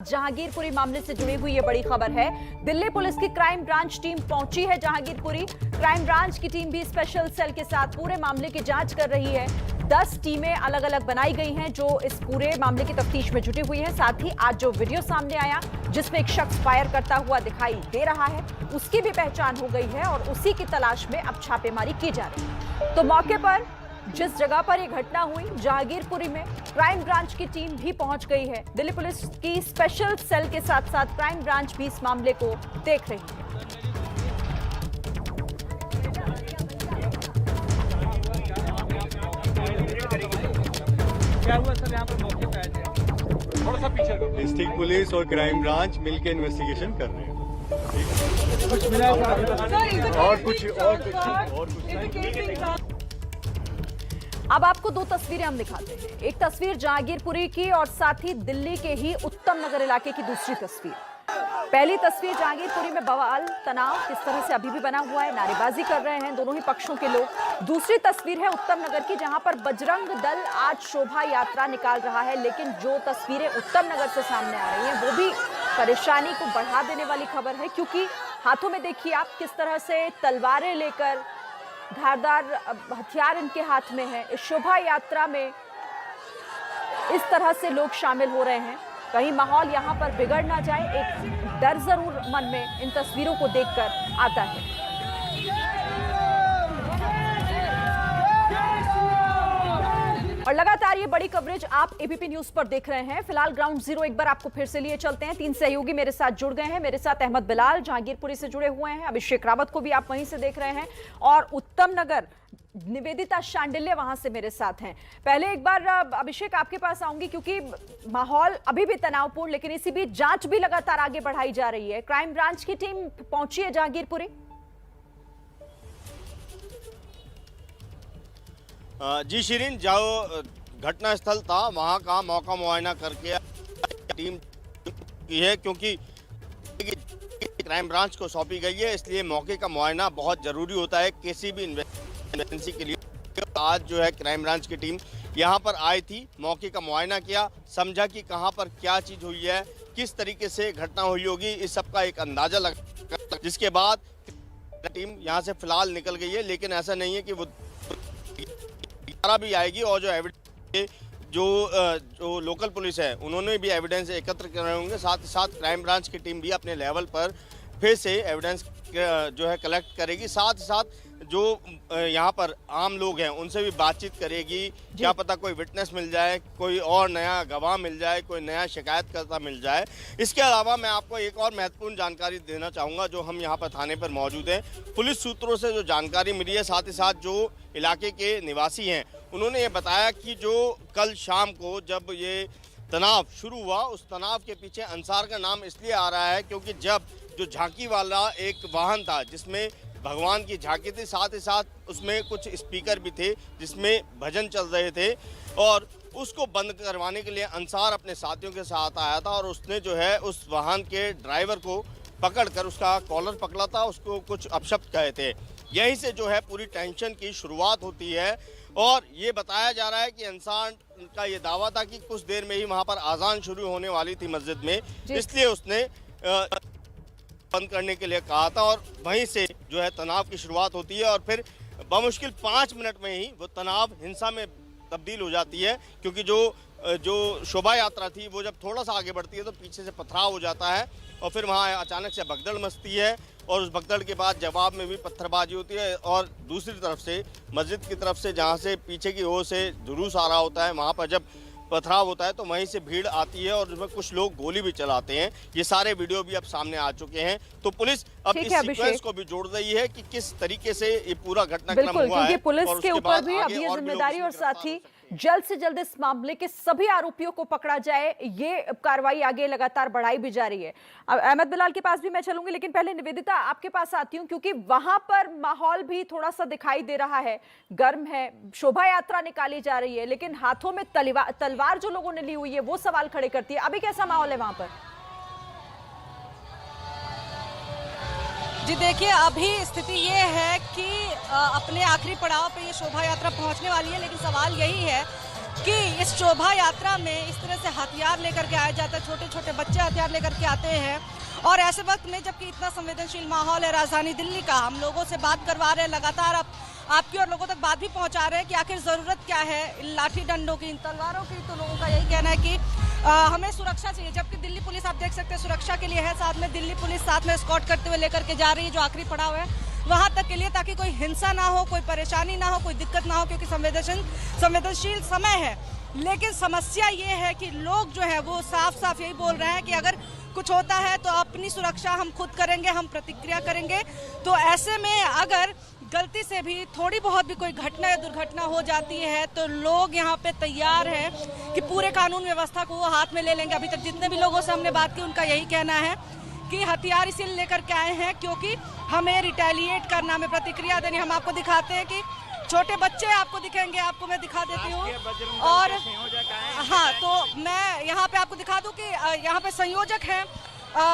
जहांगीरपुरी मामले से जुड़ी हुई ये बड़ी खबर है। दिल्ली पुलिस की क्राइम ब्रांच टीम पहुंची है जहांगीरपुरी। क्राइम ब्रांच की टीम भी स्पेशल सेल के साथ पूरे मामले की जांच कर रही है। 10 टीमें अलग अलग बनाई गई हैं जो इस पूरे मामले की तफ्तीश में जुटी हुई है। साथ ही आज जो वीडियो सामने आया जिसमें एक शख्स फायर करता हुआ दिखाई दे रहा है, उसकी भी पहचान हो गई है और उसी की तलाश में अब छापेमारी की जा रही है। तो मौके पर जिस जगह पर यह घटना हुई जहांगीरपुरी में क्राइम ब्रांच की टीम भी पहुंच गई है। दिल्ली पुलिस की स्पेशल सेल के साथ साथ क्राइम ब्रांच भी इस मामले को देख रही है। क्या हुआ सर यहाँ पर मौके पे आए थे? थोड़ा सा पीछे डिस्ट्रिक्ट पुलिस और क्राइम ब्रांच मिलकर इन्वेस्टिगेशन कर रहे हैं। कुछ मिला और कुछ अब आपको दो तस्वीरें हम दिखाते हैं। एक तस्वीर जहांगीरपुरी की और साथ ही दिल्ली के ही उत्तम नगर इलाके की दूसरी तस्वीर। पहली तस्वीर जहांगीरपुरी में बवाल तनाव किस तरह से अभी भी बना हुआ है, नारेबाजी कर रहे हैं दोनों ही पक्षों के लोग। दूसरी तस्वीर है उत्तम नगर की, जहां पर बजरंग दल आज शोभा यात्रा निकाल रहा है। लेकिन जो तस्वीरें उत्तम नगर से सामने आ रही हैं वो भी परेशानी को बढ़ा देने वाली खबर है, क्योंकि हाथों में देखिए आप किस तरह से तलवारें लेकर धारदार हथियार इनके हाथ में है। इस शोभा यात्रा में इस तरह से लोग शामिल हो रहे हैं। कहीं माहौल यहां पर बिगड़ ना जाए, एक डर जरूर मन में इन तस्वीरों को देखकर आता है। और लगातार ये बड़ी कवरेज आप एबीपी न्यूज पर देख रहे हैं। फिलहाल ग्राउंड जीरो एक बार आपको फिर से लिए चलते हैं। 3 सहयोगी मेरे साथ जुड़ गए हैं। मेरे साथ अहमद बिलाल जहांगीरपुरी से जुड़े हुए हैं, अभिषेक रावत को भी आप वहीं से देख रहे हैं, और उत्तम नगर निवेदिता शांडिल्य वहां से मेरे साथ हैं। पहले एक बार अभिषेक आपके पास आऊंगी, क्योंकि माहौल अभी भी तनावपूर्ण, लेकिन इसी बीच जांच भी लगातार आगे बढ़ाई जा रही है। क्राइम ब्रांच की टीम पहुंची है जहांगीरपुरी। जी शिरीन, जो घटना स्थल था वहां का मौका मुआयना करके टीम की है, क्योंकि क्राइम ब्रांच को सौंपी गई है, इसलिए मौके का मुआयना बहुत जरूरी होता है किसी भी इन्वेस्टिगेशन के लिए। आज जो है क्राइम ब्रांच की टीम यहां पर आई थी, मौके का मुआयना किया, समझा कि कहां पर क्या चीज हुई है, किस तरीके से घटना हुई होगी, इस सब का एक अंदाजा लगा, जिसके बाद टीम यहां से फिलहाल निकल गई है। लेकिन ऐसा नहीं है कि वो भी आएगी, और जो एविडेंस जो लोकल पुलिस है उन्होंने भी एविडेंस एकत्र कर रहे होंगे। साथ ही साथ क्राइम ब्रांच की टीम भी अपने लेवल पर फिर से एविडेंस जो है कलेक्ट करेगी। साथ ही साथ जो यहाँ पर आम लोग हैं उनसे भी बातचीत करेगी। क्या पता कोई विटनेस मिल जाए, कोई और नया गवाह मिल जाए, कोई नया शिकायतकर्ता मिल जाए। इसके अलावा मैं आपको एक और महत्वपूर्ण जानकारी देना चाहूँगा, जो हम यहाँ पर थाने पर मौजूद हैं। पुलिस सूत्रों से जो जानकारी मिली है, साथ ही साथ जो इलाके के निवासी हैं उन्होंने ये बताया कि जो कल शाम को जब ये तनाव शुरू हुआ, उस तनाव के पीछे अंसार का नाम इसलिए आ रहा है क्योंकि जब जो झांकी वाला एक वाहन था जिसमें भगवान की झांकी थी, साथ ही साथ उसमें कुछ स्पीकर भी थे जिसमें भजन चल रहे थे, और उसको बंद करवाने के लिए अंसार अपने साथियों के साथ आया था, और उसने जो है उस वाहन के ड्राइवर को पकड़कर उसका कॉलर पकड़ा था, उसको कुछ अपशब्द कहे थे। यहीं से जो है पूरी टेंशन की शुरुआत होती है, और ये बताया जा रहा है कि अंसार का ये दावा था कि कुछ देर में ही वहाँ पर आज़ान शुरू होने वाली थी मस्जिद में, इसलिए उसने बंद करने के लिए कहा था, और वहीं से जो है तनाव की शुरुआत होती है, और फिर बमुश्किल 5 मिनट में ही वो तनाव हिंसा में तब्दील हो जाती है। क्योंकि जो शोभा यात्रा थी वो जब थोड़ा सा आगे बढ़ती है तो पीछे से पथराव हो जाता है, और फिर वहाँ अचानक से भगदड़ मचती है, और उस भगदड़ के बाद जवाब में भी पत्थरबाजी होती है। और दूसरी तरफ से मस्जिद की तरफ से, जहाँ से पीछे की ओर से जुलूस आ रहा होता है, वहाँ पर जब पथराव होता है तो वहीं से भीड़ आती है, और उसमें कुछ लोग गोली भी चलाते हैं। ये सारे वीडियो भी अब सामने आ चुके हैं। तो पुलिस अब इस सीक्वेंस को भी जोड़ रही है कि किस तरीके से ये पूरा घटनाक्रम हुआ है, पुलिस के ऊपर भी अब ये जिम्मेदारी, और साथ ही जल्द से जल्द इस मामले के सभी आरोपियों को पकड़ा जाए, ये कार्रवाई आगे लगातार बढ़ाई भी जा रही है। अहमद बिलाल के पास भी मैं चलूंगी, लेकिन पहले निवेदिता आपके पास आती हूं, क्योंकि वहां पर माहौल भी थोड़ा सा दिखाई दे रहा है, गर्म है। शोभा यात्रा निकाली जा रही है, लेकिन हाथों में तलवार जो लोगों ने ली हुई है वो सवाल खड़े करती है। अभी कैसा माहौल है वहां पर? जी देखिए, अभी स्थिति ये है कि अपने आखिरी पड़ाव पे ये शोभा यात्रा पहुंचने वाली है, लेकिन सवाल यही है कि इस शोभा यात्रा में इस तरह से हथियार लेकर के आया जाता है, छोटे छोटे बच्चे हथियार लेकर के आते हैं। और ऐसे वक्त में जबकि इतना संवेदनशील माहौल है राजधानी दिल्ली का, हम लोगों से बात करवा रहे हैं, लगातार आपकी और लोगों तक बात भी पहुंचा रहे हैं कि आखिर ज़रूरत क्या है इन लाठी डंडों की, इन तलवारों की। तो लोगों का यही कहना है कि हमें सुरक्षा चाहिए, जबकि दिल्ली पुलिस आप देख सकते हैं सुरक्षा के लिए है, साथ में दिल्ली पुलिस साथ में एस्कॉर्ट करते हुए लेकर के जा रही है जो आखिरी पड़ाव है वहां तक के लिए, ताकि कोई हिंसा ना हो, कोई परेशानी ना हो, कोई दिक्कत ना हो, क्योंकि संवेदनशील समय है। लेकिन समस्या ये है कि लोग जो है वो साफ साफ यही बोल रहे हैं कि अगर कुछ होता है तो अपनी सुरक्षा हम खुद करेंगे, हम प्रतिक्रिया करेंगे। तो ऐसे में अगर गलती से भी थोड़ी बहुत भी कोई घटना या दुर्घटना हो जाती है तो लोग यहाँ पे तैयार हैं कि पूरे कानून व्यवस्था को वो हाथ में ले लेंगे। अभी तक जितने भी लोगों से हमने बात की उनका यही कहना है कि हथियार इसीलिए लेकर के आए हैं क्योंकि हमें रिटेलिएट करना, हमें प्रतिक्रिया देनी। हम आपको दिखाते हैं कि छोटे बच्चे आपको दिखेंगे, आपको मैं दिखा देती हूँ। और हाँ, तो मैं यहाँ पे आपको दिखा दूँ कि यहाँ पे संयोजक हैं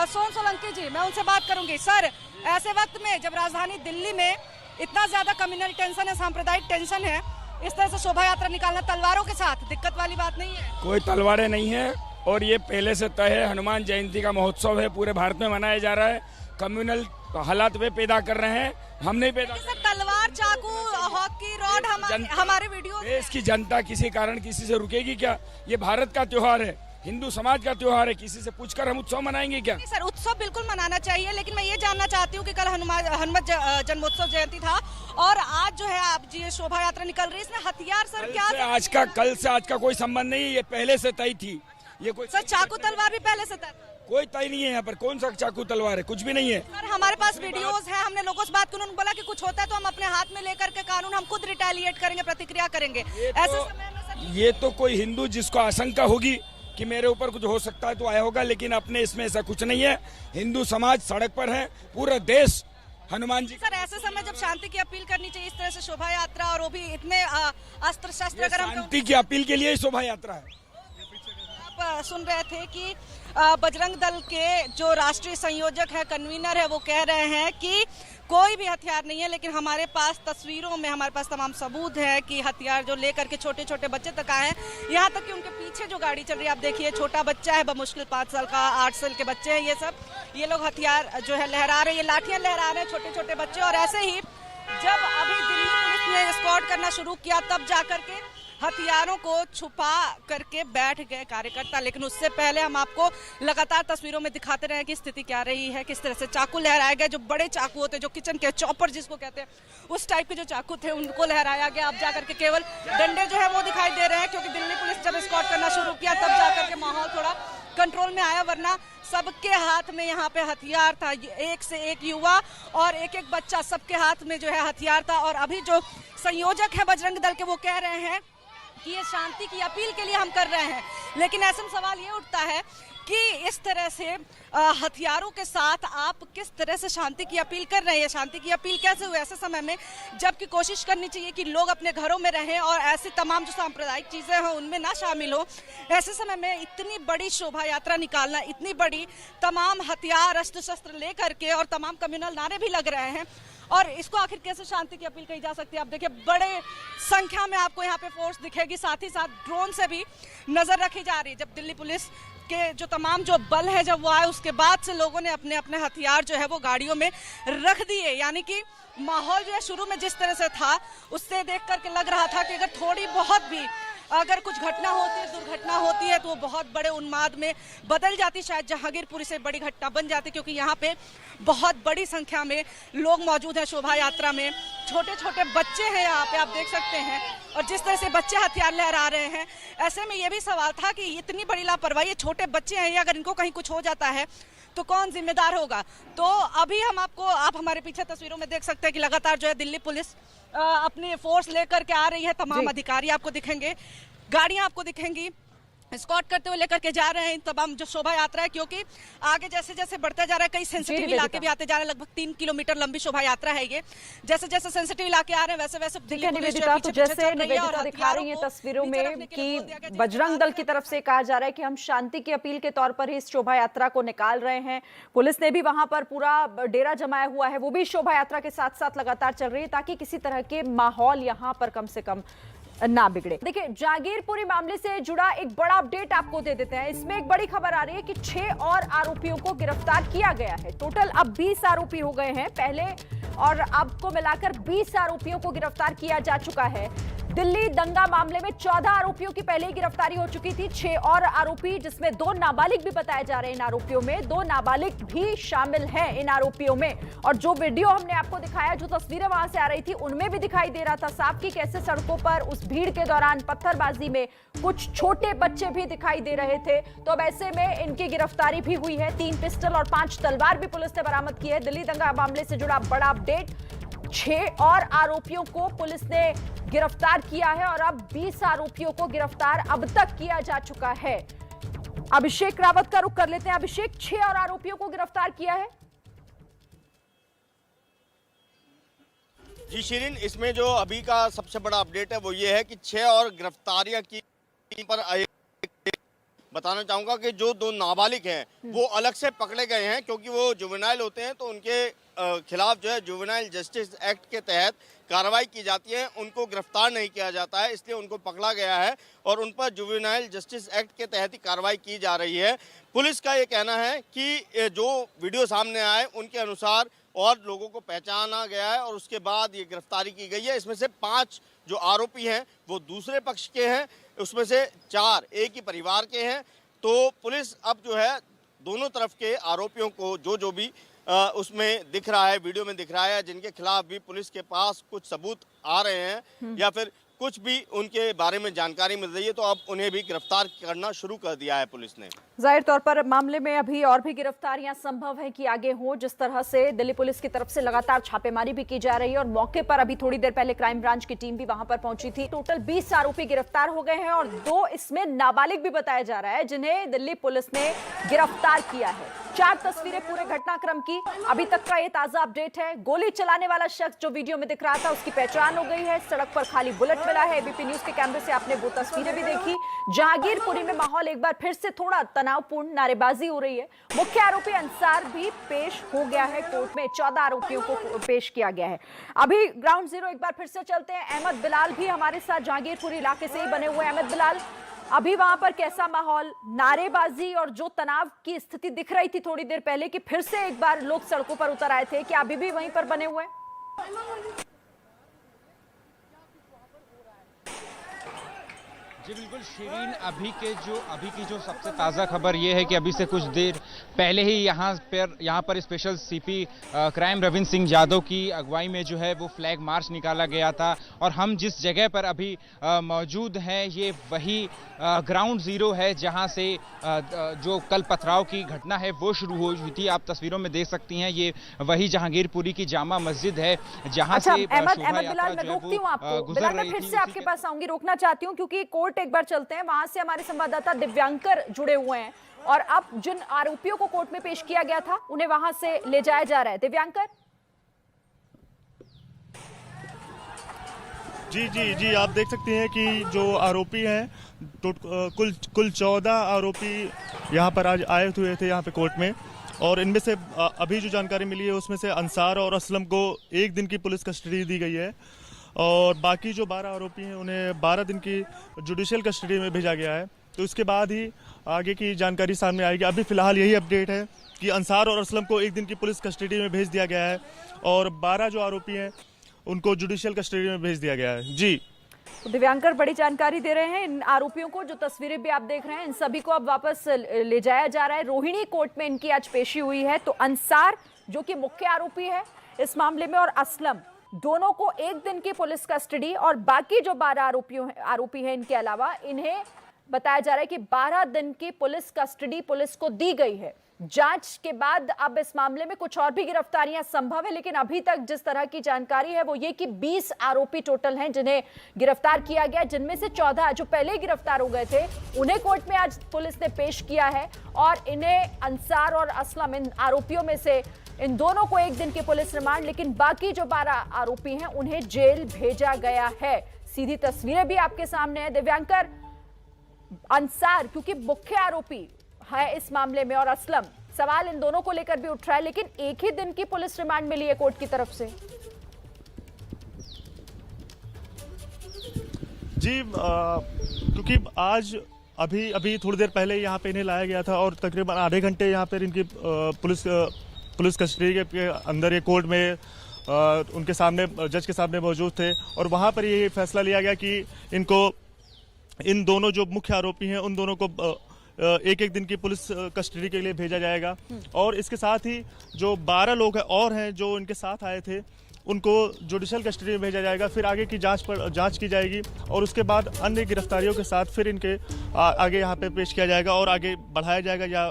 सोन सोलंकी जी, मैं उनसे बात करूंगी। सर, ऐसे वक्त में जब राजधानी दिल्ली में इतना ज्यादा कम्युनल टेंशन है, सांप्रदायिक टेंशन है, इस तरह से शोभा यात्रा निकालना तलवारों के साथ दिक्कत वाली बात नहीं है? कोई तलवारें नहीं है और ये पहले से तय है। हनुमान जयंती का महोत्सव है, पूरे भारत में मनाया जा रहा है। कम्युनल हालात वे पैदा कर रहे हैं, हम नहीं पैदा। सर, तलवार, चाकू, हॉकी रॉड हमारे वीडियो, देश की जनता किसी कारण किसी से रुकेगी क्या? ये भारत का त्योहार है, हिंदू समाज का त्योहार है, किसी से पूछकर हम उत्सव मनाएंगे क्या? सर, उत्सव बिल्कुल मनाना चाहिए, लेकिन मैं ये जानना चाहती हूँ कि कल हनुमत जन्मोत्सव जयंती था और आज जो है आप जी शोभा यात्रा निकल रही है, इसमें हथियार सर क्या? कल से आज का कोई संबंध नहीं, ये पहले से तय थी। ये कोई सर, चाकू तलवार भी पहले से तय? कोई तय नहीं है यहाँ पर। कौन सा चाकू तलवार है? कुछ भी नहीं है सर। हमारे पास वीडियोस हैं, हमने लोगों से बात की, उन्होंने बोला कि कुछ होता है तो हम अपने हाथ में लेकर के कानून हम खुद रिटेलिएट करेंगे, प्रतिक्रिया करेंगे। ऐसे समय में सर, ये तो कोई हिंदू जिसको आशंका होगी कि मेरे ऊपर कुछ हो सकता है तो आया होगा, लेकिन अपने इसमें ऐसा कुछ नहीं है। हिंदू समाज सड़क पर है, पूरा देश हनुमान जी। सर, ऐसे समय जब शांति की अपील करनी चाहिए, इस तरह से शोभा यात्रा और वो भी इतने अस्त्र शस्त्र, अगर हम शांति की अपील के लिए ही शोभा यात्रा है। आप सुन रहे थे कि बजरंग दल के जो राष्ट्रीय संयोजक है, कन्वीनर है, वो कह रहे हैं कि कोई भी हथियार नहीं है, लेकिन हमारे पास तस्वीरों में हमारे पास तमाम सबूत है कि हथियार जो लेकर के छोटे छोटे बच्चे तक आए हैं। यहाँ तक कि उनके पीछे जो गाड़ी चल रही है आप देखिए, छोटा बच्चा है, बमुश्किल 5 साल का, 8 साल के बच्चे हैं, ये लोग हथियार जो है लहरा रहे हैं, ये लाठियां लहरा रहे हैं छोटे छोटे बच्चे। और ऐसे ही जब अभी दिल्ली पुलिस ने एस्कॉर्ट करना शुरू किया तब जाकर के हथियारों को छुपा करके बैठ गए कार्यकर्ता। लेकिन उससे पहले हम आपको लगातार तस्वीरों में दिखाते रहे कि स्थिति क्या रही है, किस तरह से चाकू लहराए गए, जो बड़े चाकू होते हैं, जो किचन के चॉपर जिसको कहते हैं, उस टाइप के जो चाकू थे उनको लहराया गया। अब जाकर के केवल डंडे जो है वो दिखाई दे रहे हैं, क्योंकि दिल्ली पुलिस जब एस्कॉर्ट करना शुरू किया तब जाकर के माहौल थोड़ा कंट्रोल में आया, वरना सबके हाथ में यहाँ पे हथियार था। एक से एक युवा और एक एक बच्चा, सबके हाथ में जो है हथियार था। और अभी जो संयोजक है बजरंग दल के, वो कह रहे हैं कि ये शांति की अपील के लिए हम कर रहे हैं। लेकिन ऐसे में सवाल ये उठता है कि इस तरह से हथियारों के साथ आप किस तरह से शांति की अपील कर रहे हैं? शांति की अपील कैसे हुई ऐसे समय में, जबकि कोशिश करनी चाहिए कि लोग अपने घरों में रहें और ऐसी तमाम जो सांप्रदायिक चीज़ें हैं उनमें ना शामिल हो। ऐसे समय में इतनी बड़ी शोभा यात्रा निकालना, इतनी बड़ी, तमाम हथियार अस्त्र शस्त्र ले करके और तमाम कम्युनल नारे भी लग रहे हैं, और इसको आखिर कैसे शांति की अपील कही जा सकती है? आप देखिए, बड़े संख्या में आपको यहाँ पे फोर्स दिखेगी, साथ ही साथ ड्रोन से भी नजर रखी जा रही है। जब दिल्ली पुलिस के जो तमाम जो बल है जब वो आए, उसके बाद से लोगों ने अपने अपने हथियार जो है वो गाड़ियों में रख दिए। यानी कि माहौल जो है शुरू में जिस तरह से था उससे देख करके लग रहा था कि अगर थोड़ी बहुत भी अगर कुछ घटना होती है, दुर्घटना होती है, तो वो बहुत बड़े उन्माद में बदल जाती, शायद जहांगीरपुरी से बड़ी घटना बन जाती, क्योंकि यहाँ पे बहुत बड़ी संख्या में लोग मौजूद हैं शोभा यात्रा में। छोटे छोटे बच्चे हैं यहाँ पे, आप देख सकते हैं, और जिस तरह से बच्चे हथियार लहरा रहे हैं, ऐसे में ये भी सवाल था कि इतनी बड़ी लापरवाही, ये छोटे बच्चे हैं, अगर इनको कहीं कुछ हो जाता है तो कौन जिम्मेदार होगा? तो अभी आप हमारे पीछे तस्वीरों में देख सकते हैं कि लगातार जो है दिल्ली पुलिस अपनी फोर्स लेकर के आ रही है। तमाम अधिकारी आपको दिखेंगे, गाड़ियां आपको दिखेंगी, एस्कॉर्ट करते हुए लेकर के जा रहे हैं तमाम जो शोभा यात्रा है, क्योंकि आगे जैसे जैसे बढ़ता जा रहा है, कई सेंसिटिव इलाके भी आते जा रहे हैं। लगभग 3 किलोमीटर लंबी शोभा यात्रा है ये। जैसे जैसे सेंसिटिव इलाके आ रहे हैं वैसे वैसे निवेदिता, तो जैसे निवेदिता दिखा रही है तस्वीरों में कि बजरंग दल की तरफ से कहा जा रहा है कि हम शांति की अपील के तौर पर ही इस शोभा यात्रा को निकाल रहे हैं। पुलिस ने भी वहां पर पूरा डेरा जमाया हुआ है, वो भी शोभा यात्रा के साथ साथ लगातार चल रही है, ताकि किसी तरह के माहौल यहाँ पर कम से कम ना बिगड़े। देखिए, जागीरपुरी मामले से जुड़ा एक बड़ा अपडेट आपको दे देते हैं। इसमें एक बड़ी खबर आ रही है कि 6 और आरोपियों को गिरफ्तार किया गया है। टोटल अब 20 आरोपी हो गए हैं पहले, और अब को मिलाकर 20 आरोपियों को गिरफ्तार किया जा चुका है। दिल्ली दंगा मामले में 14 आरोपियों की पहले ही गिरफ्तारी हो चुकी थी। 6 और आरोपी, जिसमें 2 नाबालिग भी बताए जा रहे हैं इन आरोपियों में। 2 नाबालिग भी शामिल हैं इन आरोपियों में। और जो वीडियो हमने आपको दिखाया, जो तस्वीरें वहां से आ रही थी, उनमें भी दिखाई दे रहा था साफ कि कैसे सड़कों पर उस भीड़ के दौरान पत्थरबाजी में कुछ छोटे बच्चे भी दिखाई दे रहे थे। तो अब ऐसे में इनकी गिरफ्तारी भी हुई है। 3 पिस्टल और 5 तलवार भी पुलिस ने बरामद की है। दिल्ली दंगा मामले से जुड़ा बड़ा अपडेट, 6 और आरोपियों को पुलिस ने गिरफ्तार किया है और अब 20 आरोपियों को गिरफ्तार अब तक किया जा चुका है। अभिषेक रावत का रुख कर लेते हैं। अभिषेक, 6 और आरोपियों को गिरफ्तार किया है। जी शिरीन, इसमें जो अभी का सबसे बड़ा अपडेट है वो ये है कि 6 और गिरफ्तारियां की पर बताना चाहूंगा कि जो 2 नाबालिग हैं वो अलग से पकड़े गए हैं, क्योंकि वो जुवेनाइल होते हैं तो उनके खिलाफ जो है जुवेनाइल जस्टिस एक्ट के तहत कार्रवाई की जाती है। उनको गिरफ्तार नहीं किया जाता है, इसलिए उनको पकड़ा गया है और उन पर जुवेनाइल जस्टिस एक्ट के तहत ही कार्रवाई की जा रही है। पुलिस का ये कहना है कि जो वीडियो सामने आए उनके अनुसार और लोगों को पहचाना गया है और उसके बाद ये गिरफ्तारी की गई है। इसमें से 5 जो आरोपी हैं वो दूसरे पक्ष के हैं, उसमें से 4 एक ही परिवार के हैं। तो पुलिस अब जो है दोनों तरफ के आरोपियों को जो भी उसमें दिख रहा है, वीडियो में दिख रहा है, जिनके खिलाफ भी पुलिस के पास कुछ सबूत आ रहे हैं या फिर कुछ भी उनके बारे में जानकारी मिल रही है, तो अब उन्हें भी गिरफ्तार करना शुरू कर दिया है पुलिस ने। जाहिर तौर पर मामले में अभी और भी गिरफ्तारियां संभव है कि आगे हो। जिस तरह से दिल्ली पुलिस की तरफ से लगातार छापेमारी भी की जा रही है और मौके पर अभी थोड़ी देर पहले क्राइम ब्रांच की टीम भी वहां पर पहुंची थी। टोटल 20 आरोपी गिरफ्तार हो गए हैं और 2 इसमें नाबालिग भी बताया जा रहा है, जिन्हें दिल्ली पुलिस ने गिरफ्तार किया है। 4 तस्वीरें पूरे घटनाक्रम की अभी तक का ये ताजा अपडेट है। गोली चलाने वाला शख्स जो वीडियो में दिख रहा था, उसकी पहचान हो गई है। सड़क पर खाली बुलेट मिला है। एबीपी न्यूज के कैमरे से आपने वो तस्वीरें भी देखी। जागीरपुरी में माहौल एक बार फिर से थोड़ा तनावपूर्ण, नारेबाजी हो रही है। मुख्य आरोपी अंसार भी पेश हो गया है कोर्ट में। 14 आरोपियों को पेश किया गया है। अभी ग्राउंड जीरो एक बार फिर से चलते हैं। अहमद बिलाल भी हमारे साथ जागीरपुरी इलाके से ही बने हुए हैं। अहमद बिलाल, अभी वहां पर कैसा माहौल, नारेबाजी और जो तनाव की स्थिति दिख रही थी थोड़ी देर पहले कि फिर से एक बार लोग सड़कों पर उतर आए थे, क्या अभी भी वहीं पर बने हुए हैं? जी बिल्कुल शिरीन, अभी की जो सबसे ताज़ा खबर ये है कि अभी से कुछ देर पहले ही यहाँ पर special CP crime Ravindra Singh Yadav की अगुवाई में जो है वो फ्लैग मार्च निकाला गया था और हम जिस जगह पर अभी मौजूद हैं ये वही ग्राउंड जीरो है जहाँ से जो कल पथराव की घटना है वो शुरू हुई थी। आप तस्वीरों में देख सकती हैं, ये वही जहांगीरपुरी की जामा मस्जिद है जहाँ से अहमद बिलाल, मैं रोकती हूँ आपको। बिलाल, मैं फिर से आपके पास आऊंगी, रोकना चाहती हूँ क्योंकि कोर्ट एक बार चलते हैं। वहां से हमारे संवाददाता दिव्यांकर जुड़े हुए हैं और अब जिन आरोपियों को कोर्ट में पेश किया गया था उन्हें वहां से ले जाया जा रहा है। दिव्यांकर जी आप देख सकते हैं कि जो आरोपी हैं तो कुल 14 आरोपी यहाँ पर आज आए हुए थे यहाँ पे कोर्ट में, और इनमें से अभी जो जानकारी मिली है उसमें से अंसार और असलम को 1 दिन की पुलिस कस्टडी दी गई है और बाकी जो 12 आरोपी हैं उन्हें 12 दिन की जुडिशियल कस्टडी में भेजा गया है। तो इसके बाद ही आगे की जानकारी सामने आएगी। अभी फिलहाल यही अपडेट है कि अंसार और असलम को 1 दिन की पुलिस कस्टडी में भेज दिया गया है और 12 जो आरोपी हैं उनको जुडिशियल कस्टडी में भेज दिया गया है। जी तो दिव्यांकर बड़ी जानकारी दे रहे हैं। इन आरोपियों को, जो तस्वीरें भी आप देख रहे हैं, इन सभी को अब वापस ले जाया जा रहा है। रोहिणी कोर्ट में इनकी आज पेशी हुई है। तो अंसार जो कि मुख्य आरोपी है इस मामले में और असलम, दोनों को 1 दिन की पुलिस कस्टडी और बाकी जो 12 आरोपी हैं इनके अलावा इन्हें बताया जा रहा है कि 12 दिन की पुलिस कस्टडी पुलिस को दी गई है। जांच के बाद अब इस मामले में कुछ और भी गिरफ्तारियां संभव है, लेकिन अभी तक जिस तरह की जानकारी है वो ये कि 20 आरोपी टोटल हैं जिन्हें गिरफ्तार किया गया, जिनमें से 14 जो पहले गिरफ्तार हो गए थे उन्हें कोर्ट में आज पुलिस ने पेश किया है और इन्हें अंसार और असलम, इन आरोपियों में से इन दोनों को 1 दिन की पुलिस रिमांड, लेकिन बाकी जो 12 आरोपी हैं उन्हें जेल भेजा गया है। सीधी तस्वीरें भी आपके सामने है दिव्यांकर। अंसार क्योंकि मुख्य आरोपी है इस मामले में और असलम, सवाल इन दोनों को लेकर भी उठ रहा है, लेकिन 1 ही दिन की पुलिस रिमांड मिली है कोर्ट की तरफ से। जी क्योंकि आज अभी थोड़ी देर पहले यहाँ पे इन्हें लाया गया था और तकरीबन आधे घंटे यहाँ पर इनकी पुलिस कस्टडी के अंदर ये कोर्ट में उनके सामने जज के सामने मौजूद थे और वहाँ पर ये फैसला लिया गया कि इनको इन दोनों जो मुख्य आरोपी हैं उन दोनों को एक एक दिन की पुलिस कस्टडी के लिए भेजा जाएगा और इसके साथ ही जो 12 लोग और हैं जो इनके साथ आए थे उनको जुडिशल कस्टडी में भेजा जाएगा। फिर आगे की जांच की जाएगी और उसके बाद अन्य गिरफ्तारियों के साथ फिर इनके आगे यहाँ पे पेश किया जाएगा और आगे बढ़ाया जाएगा या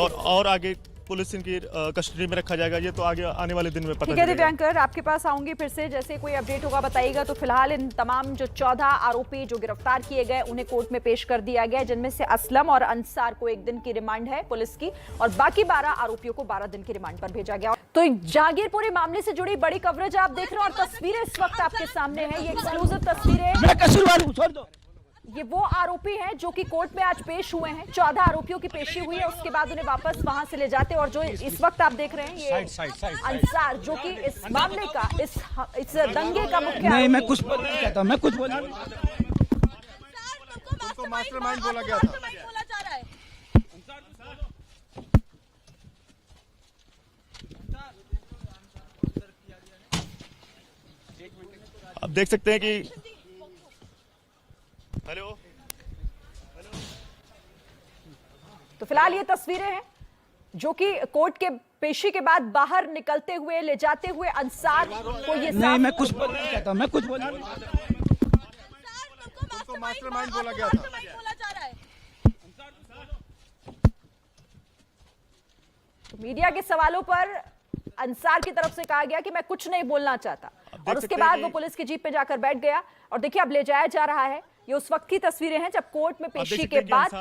और आगे पुलिस इनकी कस्टडी में रखा जाएगा। ये तो आगे आने वाले दिन में पता चलेगा। दिव्यांकर, आपके पास आऊंगी फिर से, जैसे कोई अपडेट होगा बताइएगा। तो फिलहाल इन तमाम जो 14 आरोपी जो गिरफ्तार किए गए उन्हें कोर्ट में पेश कर दिया गया, जिनमें से असलम और अंसार को 1 दिन की रिमांड है पुलिस की और बाकी 12 आरोपियों को 12 दिन की रिमांड पर भेजा गया। तो जहांगीरपुरी मामले से जुड़ी बड़ी कवरेज आप देख रहे हो और तस्वीरें इस वक्त आपके सामने है। ये एक्सक्लूसिव तस्वीरें, ये वो आरोपी हैं जो कि कोर्ट में आज पेश हुए हैं। 14 आरोपियों की पेशी हुई है, उसके बाद उन्हें वापस वहां से ले जाते और जो इस वक्त आप देख रहे हैं ये अंसार जो कि इस मामले का इस दंगे का मुख्य नहीं, मैं कुछ बोलना चाहता हूं, मैं कुछ बोलना उनको मास्टरमाइंड बोला गया था। आप देख सकते हैं कि हेलो तो फिलहाल ये तस्वीरें हैं जो कि कोर्ट के पेशी के बाद बाहर निकलते हुए ले जाते हुए अंसार को ये नहीं, मैं कुछ बोलना चाहता हूं, मैं कुछ बोलना उनको मास्टरमाइंड बोला गया था। तो मीडिया के सवालों पर अंसार की तरफ से कहा गया कि मैं कुछ नहीं बोलना चाहता और उसके बाद वो पुलिस की जीप पे जाकर बैठ गया और देखिए अब ले जाया जा रहा है। ये उस वक्त की तस्वीरें हैं जब कोर्ट में पेशी के बाद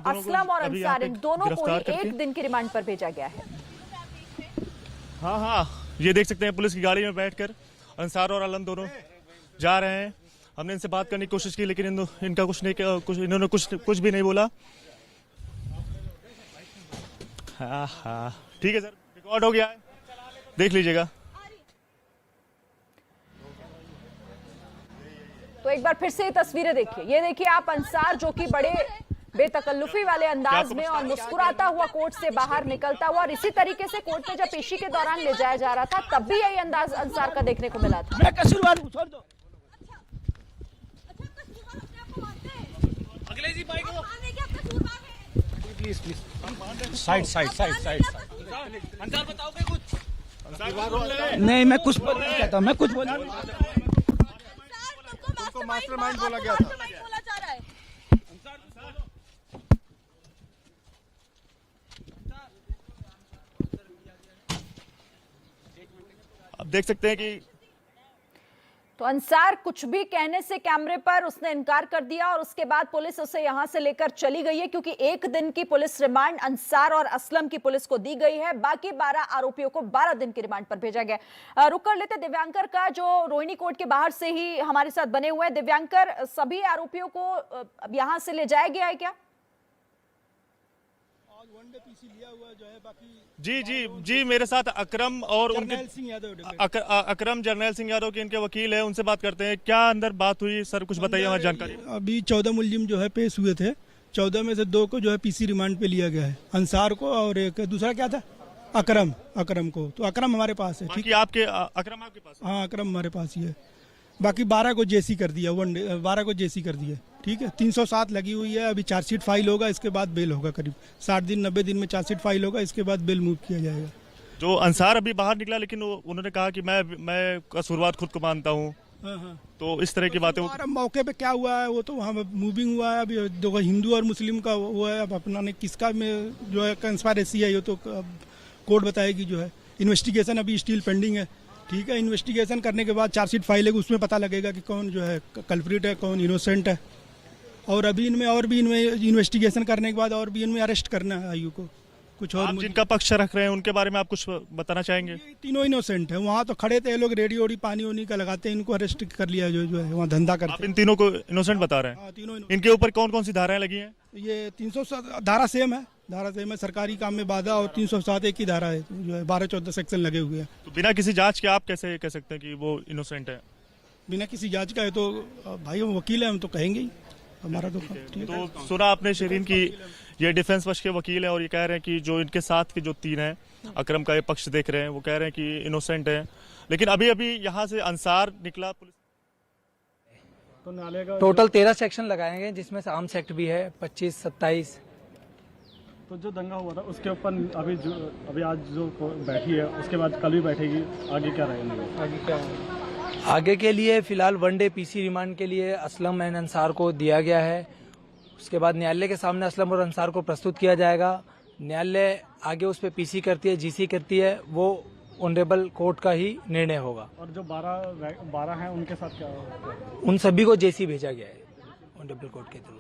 असलम और अंसार इन दोनों को ही 1 दिन की रिमांड पर भेजा गया है। हाँ, ये देख सकते हैं पुलिस की गाड़ी में बैठकर अंसार और आलम दोनों जा रहे हैं। हमने इनसे बात करने की कोशिश की लेकिन इनका इन्होंने कुछ भी नहीं बोला। हाँ, ठीक है सर, रिकॉर्ड हो गया है, देख लीजिएगा। तो एक बार फिर से ये तस्वीरें देखिए, ये देखिए आप अंसार जो कि बड़े बेतकल्लुफी वाले अंदाज में और मुस्कुराता हुआ कोर्ट से बाहर निकलता हुआ और इसी तरीके से कोर्ट में जब पेशी के दौरान ले जाया जा रहा था तब भी यही अंदाज अंसार का देखने को मिला था। मैं कसूरवार हूं, छोड़ दो। अगले जी बाइक प्लीज साइड अंसार बताओगे कुछ? नहीं, मैं कुछ बोलना चाहता हूं, मैं कुछ बोलना उनको मास्टरमाइंड बोला गया था। आप देख सकते हैं कि तो अंसार कुछ भी कहने से कैमरे पर उसने इनकार कर दिया और उसके बाद पुलिस उसे यहां से लेकर चली गई है क्योंकि 1 दिन की पुलिस रिमांड अंसार और असलम की पुलिस को दी गई है। बाकी 12 आरोपियों को 12 दिन की रिमांड पर भेजा गया। रुक कर लेते दिव्यांकर का जो रोहिणी कोर्ट के बाहर से ही हमारे साथ बने हुए हैं। दिव्यांकर, सभी आरोपियों को अब यहां से ले जाया गया है क्या? जी मेरे साथ अकरम और उनके अकरम जर्नैल सिंह यादव के इनके वकील है, उनसे बात करते हैं। क्या अंदर बात हुई सर, कुछ बताइए हमारी जानकारी। अभी 14 मुलजिम जो है पेश हुए थे, 14 में से 2 को जो है पीसी रिमांड पे लिया गया है, अंसार को और एक दूसरा क्या था अकरम को। तो अकरम हमारे पास है, ठीक है। अकरम आपके पास? हाँ, अकरम हमारे पास ही है। बाकी 12 को जेसी कर दिया, 12 को जेसी कर दिया, ठीक है। 307 लगी हुई है, अभी चार्जशीट फाइल होगा, इसके बाद बेल होगा। करीब 60 दिन 90 दिन में चार्जशीट फाइल होगा, इसके बाद बेल मूव किया जाएगा। जो अंसार अभी बाहर निकला लेकिन उन्होंने कहा कि मैं कसूरवार खुद को मानता हूँ। हाँ। तो इस तरह की बातें मौके पे क्या हुआ है वो तो वहाँ मूविंग हुआ है। अभी देखो हिंदू और मुस्लिम का वो है, अब अपना ने किसका में जो है कंस्पायरेसी है ये तो कोर्ट बताएगी। जो है इन्वेस्टिगेशन अभी स्टिल पेंडिंग है, ठीक है। इन्वेस्टिगेशन करने के बाद चार्जशीट फाइल है, उसमें पता लगेगा कि कौन जो है कल्प्रिट है, कौन इनोसेंट है। और अभी इनमें इन्वेस्टिगेशन करने के बाद और भी इनमें अरेस्ट करना है आयु को। कुछ और जिनका पक्ष रख रहे हैं उनके बारे में आप कुछ बताना चाहेंगे? तीनों इनोसेंट है, वहाँ तो खड़े थे ये लोग, रेडी ओडी पानी वानी का लगाते हैं, इनको अरेस्ट कर लिया जो है वहाँ धंधा करते हैं। इन तीनों को इनोसेंट बता रहे हैं? तीनों। इनके ऊपर कौन कौन सी धाराएं लगी हैं? ये 307 धारा सेम है, सरकारी काम में बाधा, और 307 एक ही धारा है जो है 12-14 सेक्शन लगे हुए हैं। तो बिना किसी जांच के आप कैसे कह सकते हैं कि वो इनोसेंट है? बिना किसी जांच का है तो भाई हम वकील हैं, हम तो कहेंगे ही, हमारा तो ठीक है। तो सुना आपने शिरीन की ये डिफेंस पक्ष के वकील हैं और ये कह रहे हैं कि जो इनके साथ के जो 3 हैं अकरम का ये पक्ष देख रहे हैं, वो कह रहे हैं कि इनोसेंट है। लेकिन अभी अभी यहाँ से अंसार निकला पुलिस तो टोटल 13 सेक्शन लगाए गए जिसमें से आर्म्स एक्ट भी है 25, 27। तो जो दंगा हुआ था उसके ऊपर अभी आज जो बैठी है उसके बाद कल भी बैठेगी, आगे क्या रहेगा? आगे क्या होगा? आगे के लिए फिलहाल 1 डे पीसी रिमांड के लिए असलम एंड अंसार को दिया गया है। उसके बाद न्यायालय के सामने असलम और अंसार को प्रस्तुत किया जाएगा। न्यायालय आगे उस पर पीसी करती है, जीसी करती है, वो ऑनरेबल कोर्ट का ही निर्णय होगा। और जो 12 हैं उनके साथ क्या होगा? उन सभी को जेसी भेजा गया है ऑनरेबल कोर्ट के थ्रू।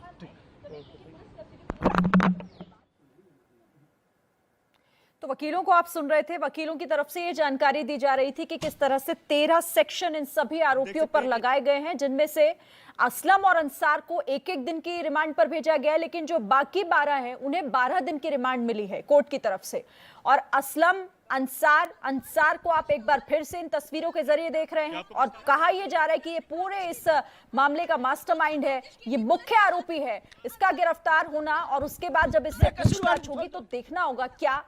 तो वकीलों को आप सुन रहे थे, वकीलों की तरफ से ये जानकारी दी जा रही थी कि किस तरह से 13 सेक्शन इन सभी आरोपियों पर लगाए गए हैं, जिनमें से असलम और अंसार को 1-1 दिन की रिमांड पर भेजा गया है, लेकिन जो बाकी 12 हैं उन्हें 12 दिन की रिमांड मिली है कोर्ट की तरफ से। और असलम, अंसार को आप एक बार फिर से इन तस्वीरों के जरिए देख रहे हैं और कहा यह जा रहा है कि ये पूरे इस मामले का मास्टरमाइंड है, ये मुख्य आरोपी है। इसका गिरफ्तार होना और उसके बाद जब इससे पूछताछ होगी तो देखना होगा क्या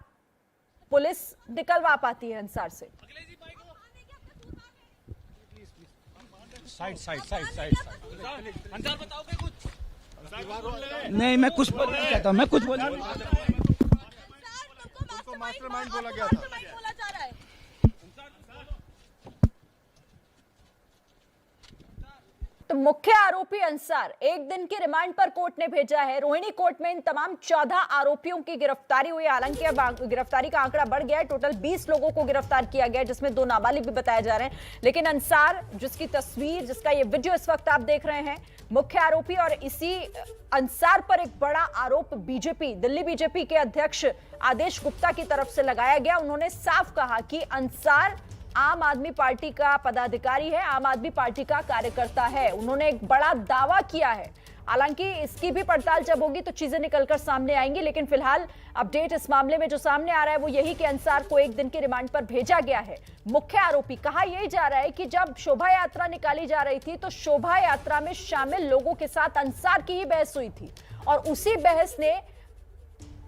पुलिस निकलवा पाती है अंसार से। नहीं, मैं कुछ बोलना नहीं चाहता, मैं कुछ बोलना मास्टरमाइंड बोला गया था। तो मुख्य आरोपी अंसार 1 दिन की रिमांड पर कोर्ट ने भेजा है। रोहिणी कोर्ट में इन तमाम 14 आरोपियों की गिरफ्तारी हुई। हालांकि अब गिरफ्तारी का आंकड़ा बढ़ गया है, टोटल 20 लोगों को गिरफ्तार किया गया है, जिसमें 2 नाबालिग भी बताए जा रहे हैं। लेकिन अंसार, जिसकी तस्वीर, जिसका ये वीडियो इस वक्त आप देख रहे हैं, मुख्य आरोपी। और इसी अंसार पर एक बड़ा आरोप बीजेपी, दिल्ली बीजेपी के अध्यक्ष आदेश गुप्ता की तरफ से लगाया गया। उन्होंने साफ कहा कि अंसार आम आदमी पार्टी का पदाधिकारी है, आम आदमी पार्टी का कार्यकर्ता है। उन्होंने एक बड़ा दावा किया है। हालांकि इसकी भी पड़ताल जब होगी तो चीजें निकलकर सामने आएंगी, लेकिन फिलहाल अपडेट इस मामले में जो सामने आ रहा है वो यही कि अंसार को 1 दिन की रिमांड पर भेजा गया है। मुख्य आरोपी, कहा यही जा रहा है कि जब शोभा यात्रा निकाली जा रही थी तो शोभा यात्रा में शामिल लोगों के साथ अंसार की ही बहस हुई थी और उसी बहस ने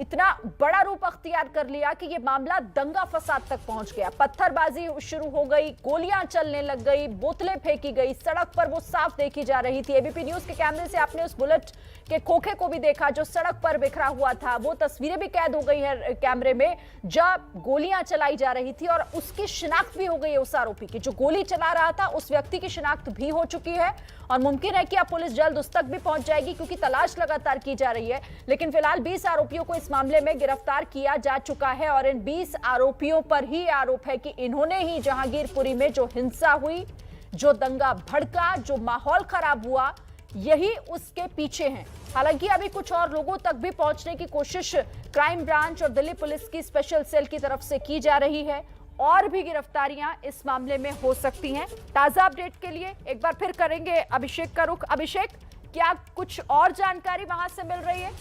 इतना बड़ा रूप अख्तियार कर लिया कि ये मामला दंगा फसाद तक पहुंच गया। पत्थरबाजी शुरू हो गई, गोलियां चलने लग गई, बोतलें फेंकी गई, सड़क पर वो साफ देखी जा रही थी। एबीपी न्यूज के कैमरे से आपने उस बुलेट के खोखे को भी देखा जो सड़क पर बिखरा हुआ था। वो तस्वीरें भी कैद हो गई है कैमरे में जब गोलियां चलाई जा रही थी और उसकी शिनाख्त भी हो गई है। उस आरोपी की, जो गोली चला रहा था, उस व्यक्ति की शिनाख्त भी हो चुकी है और मुमकिन है कि अब पुलिस जल्द उस तक भी पहुंच जाएगी क्योंकि तलाश लगातार की जा रही है। लेकिन फिलहाल 20 आरोपियों को इस मामले में गिरफ्तार किया जा चुका है और इन 20 आरोपियों पर ही आरोप है कि इन्होंने ही जहांगीरपुरी में जो हिंसा हुई, जो दंगा भड़का, जो माहौल खराब हुआ, यही उसके पीछे हैं। हालांकि अभी कुछ और लोगों तक भी पहुंचने की कोशिश क्राइम ब्रांच और दिल्ली पुलिस की स्पेशल सेल की तरफ से की जा रही है। और भी गिरफ्तारियां इस मामले में हो सकती हैं। ताजा अपडेट के लिए एक बार फिर करेंगे अभिषेक का रुख। अभिषेक, क्या कुछ और जानकारी वहां से मिल रही है?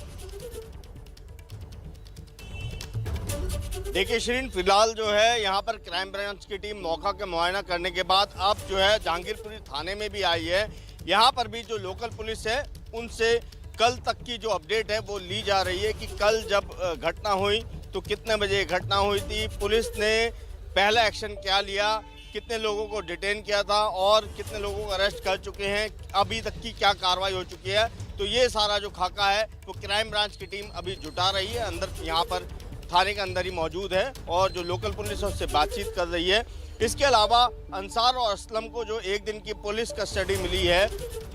देखिए शिरीन, फिलहाल जो है यहाँ पर क्राइम ब्रांच की टीम मौका का मुआयना करने के बाद अब जो है जहांगीरपुरी थाने में भी आई है। यहाँ पर भी जो लोकल पुलिस है उनसे कल तक की जो अपडेट है वो ली जा रही है कि कल जब घटना हुई तो कितने बजे घटना हुई थी, पुलिस ने पहला एक्शन क्या लिया, कितने लोगों को डिटेन किया था और कितने लोगों को अरेस्ट कर चुके हैं, अभी तक की क्या कार्रवाई हो चुकी है। तो ये सारा जो खाका है वो क्राइम ब्रांच की टीम अभी जुटा रही है, अंदर यहाँ पर थाने के अंदर ही मौजूद है और जो लोकल पुलिस है उससे बातचीत कर रही है। इसके अलावा अंसार और असलम को जो 1 दिन की पुलिस कस्टडी मिली है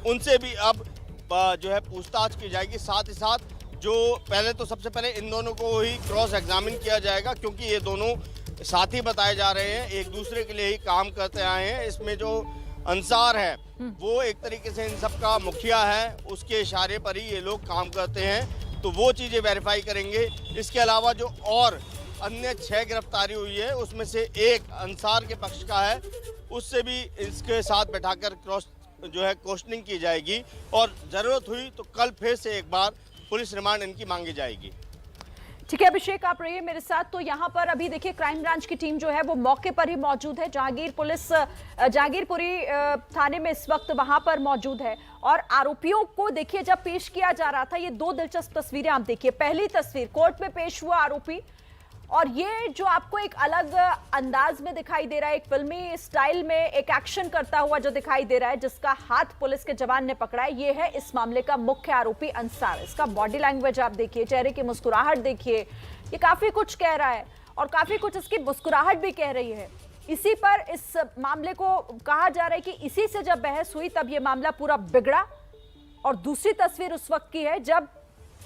उनसे भी अब जो है पूछताछ की जाएगी। साथ ही साथ जो पहले तो सबसे पहले इन दोनों को ही क्रॉस एग्जामिन किया जाएगा क्योंकि ये दोनों साथी बताए जा रहे हैं, एक दूसरे के लिए ही काम करते आए हैं। इसमें जो अंसार है वो एक तरीके से इन सब का मुखिया है, उसके इशारे पर ही ये लोग काम करते हैं, तो वो चीज़ें वेरीफाई करेंगे। इसके अलावा जो और अन्य 6 गिरफ्तारी हुई है उसमें से एक अंसार के पक्ष का है, उससे भी इसके साथ बैठाकर क्रॉस जो है क्वेश्चनिंग की जाएगी और ज़रूरत हुई तो कल फिर से एक बार पुलिस रिमांड इनकी मांगी जाएगी। ठीक है अभिषेक, आप रहिए मेरे साथ। तो यहाँ पर अभी देखिए क्राइम ब्रांच की टीम जो है वो मौके पर ही मौजूद है। जहांगीरपुरी थाने में इस वक्त वहां पर मौजूद है और आरोपियों को देखिए जब पेश किया जा रहा था, ये दो दिलचस्प तस्वीरें आप देखिए। पहली तस्वीर, कोर्ट में पेश हुआ आरोपी और ये जो आपको एक अलग अंदाज में दिखाई दे रहा है, एक फिल्मी स्टाइल में एक एक्शन करता हुआ जो दिखाई दे रहा है, जिसका हाथ पुलिस के जवान ने पकड़ा है, ये है इस मामले का मुख्य आरोपी अंसार। इसका बॉडी लैंग्वेज आप देखिए, चेहरे की मुस्कुराहट देखिए, ये काफी कुछ कह रहा है और काफी कुछ इसकी मुस्कुराहट भी कह रही है। इसी पर इस मामले को कहा जा रहा है कि इसी से जब बहस हुई तब ये मामला पूरा बिगड़ा। और दूसरी तस्वीर उस वक्त की है जब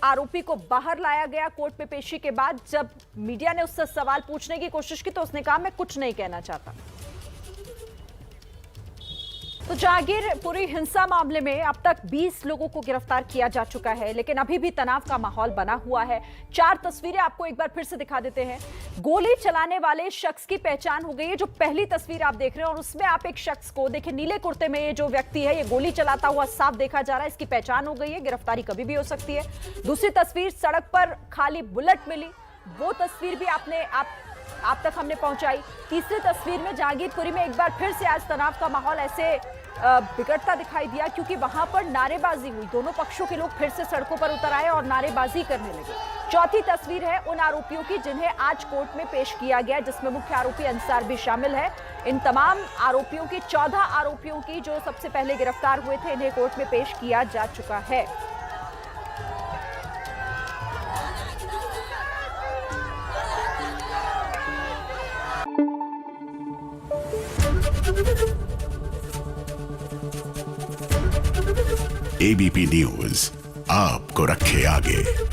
आरोपी को बाहर लाया गया कोर्ट में पेशी के बाद। जब मीडिया ने उससे सवाल पूछने की कोशिश की तो उसने कहा मैं कुछ नहीं कहना चाहता। तो जहांगीरपुरी हिंसा मामले में अब तक 20 लोगों को गिरफ्तार किया जा चुका है, लेकिन अभी भी तनाव का माहौल बना हुआ है। 4 तस्वीरें आपको एक बार फिर से दिखा देते हैं। गोली चलाने वाले शख्स की पहचान हो गई है, जो पहली तस्वीर आप देख रहे हैं, और उसमें आप एक शख्स को देखिए, नीले कुर्ते में ये जो व्यक्ति है ये गोली चलाता हुआ साफ देखा जा रहा है। इसकी पहचान हो गई है, गिरफ्तारी कभी भी हो सकती है। दूसरी तस्वीर, सड़क पर खाली बुलेट मिली, वो तस्वीर भी आप तक हमने पहुंचाई। तीसरी तस्वीर में जहांगीरपुरी में एक बार फिर से आज तनाव का माहौल ऐसे बिगड़ता दिखाई दिया क्योंकि वहां पर नारेबाजी हुई। दोनों पक्षों के लोग फिर से सड़कों पर उतर आए और नारेबाजी करने लगे। चौथी तस्वीर है उन आरोपियों की जिन्हें आज कोर्ट में पेश किया गया, जिसमें मुख्य आरोपी अंसार भी शामिल है। इन तमाम आरोपियों की 14 आरोपियों की जो सबसे पहले गिरफ्तार हुए थे, इन्हें कोर्ट में पेश किया जा चुका है। एबीपी न्यूज आपको रखे आगे।